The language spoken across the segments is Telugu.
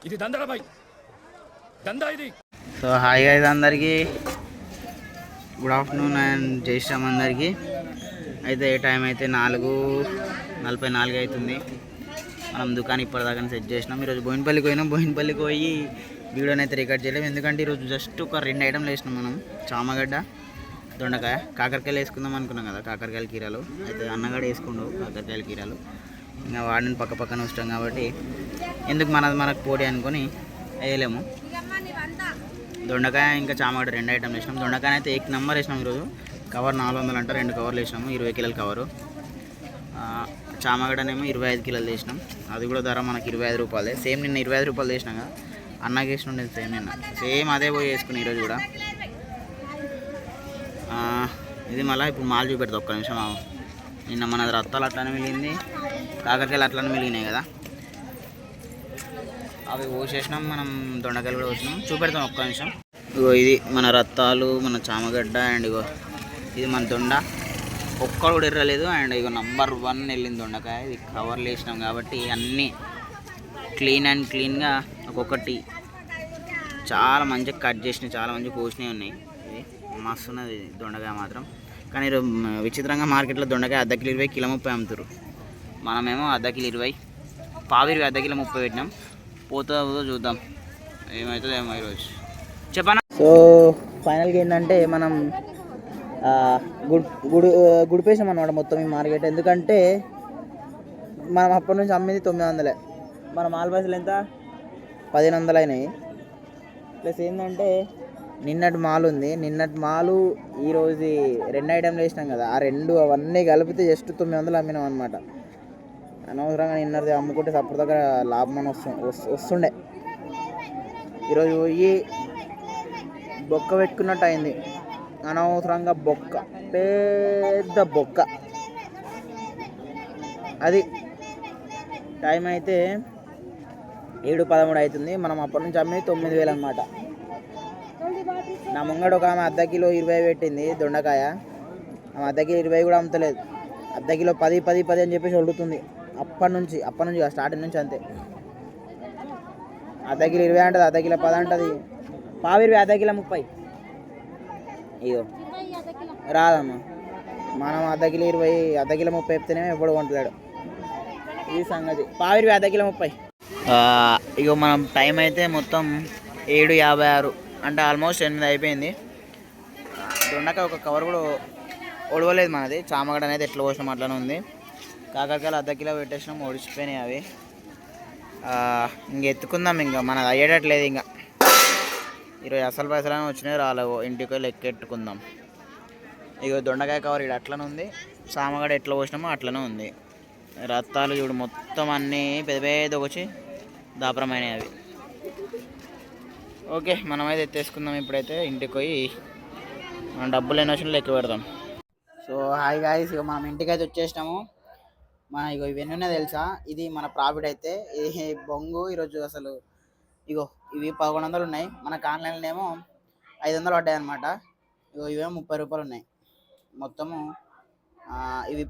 ఇది దందరా బాయ్, దందా ఇది. సో హాయ్ గైస్, అందరికీ గుడ్ ఆఫ్టర్నూన్ అండ్ జై శ్రీరామ్ అందరికీ. అయితే టైం అయితే 4:44 అవుతుంది. మనం దుకాణం ఇప్పటిదాకా సెట్ చేసినాం. ఈరోజు బోయినపల్లికి పోయినాం. బోయినపల్లికి పోయి వీడియోని అయితే రికార్డ్ చేయలేము, ఎందుకంటే ఈరోజు జస్ట్ ఒక 2 ఐటమ్లు వేసినాం మనం. చామగడ్డ, దొండకాయ, కాకరకాయలు వేసుకుందాం అనుకున్నాం కదా, కాకరకాయల కీరాలు. అయితే అన్నగాడు వేసుకుండు కాకరకాయల కీరాలు. ఇంకా వాడిని పక్క పక్కన వస్తాం కాబట్టి ఎందుకు మనకు పోటీ అనుకొని వేయలేము. దొండకాయ ఇంకా చామగడ్డ 2 ఐటమ్లు వేసినాం. దొండకాయ అయితే 1 నెంబర్ వేసినాం ఈరోజు. కవర్ 400 అంట, 2 కవర్లు వేసినాము, 20 కిలోల కవరు. చామగడ్డనేమో 25 కిలోలు వేసినాం. అది కూడా ధర మనకి 25 రూపాయలే. సేమ్ నిన్న 25 రూపాయలు వేసినాక అన్నకి వేసిన ఉండేది సేమ్ అదే పోయి వేసుకుని ఈరోజు కూడా. ఇది మళ్ళీ ఇప్పుడు మాల్ చూపెడతా, ఒక్క నిమిషం. నిన్న మన రత్తాలు అట్లానే మిగిలింది, కాకరకాయలు అట్లానే మిగిలినాయి కదా, అవి పోసేసినాం. మనం దొండకాయలు కూడా పోసినాం, చూపెడతాం ఒక్క నిమిషం. ఇగో ఇది మన రత్తాలు, మన చామగడ్డ, అండ్ ఇగో ఇది మన దొండ. ఒక్కడు కూడా ఎర్రలేదు. అండ్ ఇగో నంబర్ 1 వెళ్ళింది దొండకాయ. ఇది కవర్లు వేసినాం కాబట్టి అన్నీ క్లీన్ అండ్ క్లీన్గా ఒక్కొక్కటి చాలా మంచిగా కట్ చేసినాయి, చాలా మంచిగా కోసినవి ఉన్నాయి. ఇది మస్తు ఉన్నది దొండకాయ మాత్రం. కానీ విచిత్రంగా మార్కెట్లో దొండకాయ అర్ధ కిలో 20, కిలో 30 అమ్ముతారు. మనమేమో అర్ధ కిలో 20, పావిరి అర్ధ కిలో 30 పెట్టినాం. పోతుందో చూద్దాం, ఏమవుతుందో ఏమో ఈరోజు చెప్పనా. సో ఫైనల్గా ఏంటంటే మనం గుడిపేసాం అన్నమాట మొత్తం ఈ మార్కెట్. ఎందుకంటే మనం అప్పటి నుంచి అమ్మింది 900, మన మాల్ పైసలు ఎంత 1500 అయినాయి. ప్లస్ ఏంటంటే నిన్నటి మాల్ ఉంది, నిన్నటి మాలు ఈరోజు 2 ఐటమ్లు వేసినాం కదా, ఆ 2 అవన్నీ కలిపితే జస్ట్ 900 అమ్మినాం అనమాట. అనవసరంగా నిన్నది అమ్ముకుంటే అప్పటి దగ్గర లాభం అని వస్తుండే. ఈరోజు పోయి బొక్క పెట్టుకున్నట్టు అయింది, అనవసరంగా బొక్క, పెద్ద బొక్క. అది టైం అయితే 7:13 అవుతుంది. మనం అప్పటి నుంచి అమ్మేది 9000 అనమాట. నా ముంగడు ఒక ఆమె అర్ధ కిలో 20 పెట్టింది దొండకాయ. ఆమె అర్ధ కిలో 20 కూడా అమ్ముతలేదు, అర్ధ కిలో 10 అని చెప్పేసి అడుగుతుంది. అప్పటి నుంచి స్టార్టింగ్ నుంచి అంతే. అర్ధ కిలో 20 అంటది, అర్ధ కిలో 10 అంటది. పావిరి అర్ధ కిలో 30. ఇగో రాదమ్మా, మనం అర్ధ కిలో 20, అర్ధ కిలో 30 చెప్తేనే ఎప్పుడు కొంటలేడు. ఈ సంగతి. పావిరి అర్ధ కిలో 30. ఇగో మనం టైం అయితే మొత్తం 7:56, అంటే ఆల్మోస్ట్ 8 అయిపోయింది. దొండకాయ ఒక కవర్ కూడా ఒడవలేదు మనది. చామగడ్డ అనేది ఎట్లా పోసినాం అట్లనే ఉంది. కాకరకాయలు అర్ధ కిలో పెట్టేసినాం, ఒడిచిపోయినాయి అవి. ఇంక ఎత్తుకుందాం, ఇంకా మనది అయ్యేటట్లేదు. ఇంకా ఈరోజు అసలు పైసలు వచ్చినాయి, రాలేవు. ఇంటికి లెక్కెట్టుకుందాం. ఇక దొండకాయ కవర్ ఇక్కడ అట్లనే ఉంది, చామగడ్డ ఎట్లా పోసినామో అట్లనే ఉంది. రత్తాలు చూడు మొత్తం అన్నీ పెద్ద పెద్ద వచ్చి దాపరమైనవి అవి. ఓకే, మనమైతే ఎత్తేసుకుందాం. ఇప్పుడైతే ఇంటికి పోయి మనం డబ్బులు ఎన్ని వచ్చినా లెక్క పెడదాం. సో హాయ్ గాయ్స్, ఇక మనం ఇంటికి అయితే వచ్చేసినాము. ఇగో ఇవన్నీ ఉన్నాయి తెలుసా, ఇది మన ప్రాఫిట్ అయితే. ఇది బొంగు ఈరోజు అసలు ఇగో ఇవి 1100 ఉన్నాయి. మనకు ఆన్లైన్లో ఏమో 500 పడ్డాయి అనమాట. ఇగో ఇవేమో 30 రూపాయలు ఉన్నాయి మొత్తము. ఇది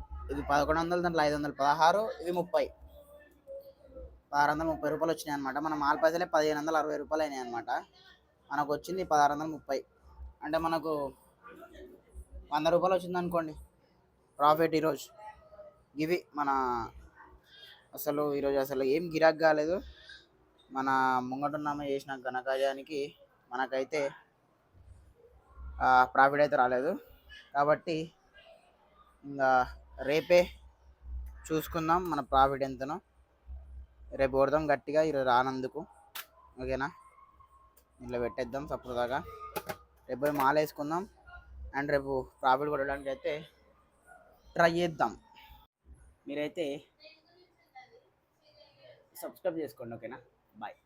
1100, దాంట్లో 500, 16, ఇవి 30, 1630 రూపాయలు వచ్చినాయి అనమాట. మన మాల్ పైసలే 1560 రూపాయలు అయినాయి అనమాట. మనకు వచ్చింది 1630, అంటే మనకు 100 రూపాయలు వచ్చింది అనుకోండి ప్రాఫిట్ ఈరోజు. ఇవి మన ఈరోజు అసలు ఏం గిరాక్ కాలేదు. మన ముంగటున్నామే చేసిన ఘనకార్యానికి మనకైతే ప్రాఫిట్ అయితే రాలేదు. కాబట్టి ఇంకా రేపే చూసుకుందాం మన ప్రాఫిట్ ఎంతనో. రేపు కొడదాం గట్టిగా, ఈరోజు రానందుకు. ఓకేనా, ఇంట్లో పెట్టేద్దాం సపోర్ట్ దాకా. రేపు పోయి మాల వేసుకుందాం అండ్ రేపు ప్రాఫిట్ కొట్టడానికి అయితే ట్రై చేద్దాం. మీరైతే సబ్స్క్రైబ్ చేసుకోండి. ఓకేనా, బాయ్.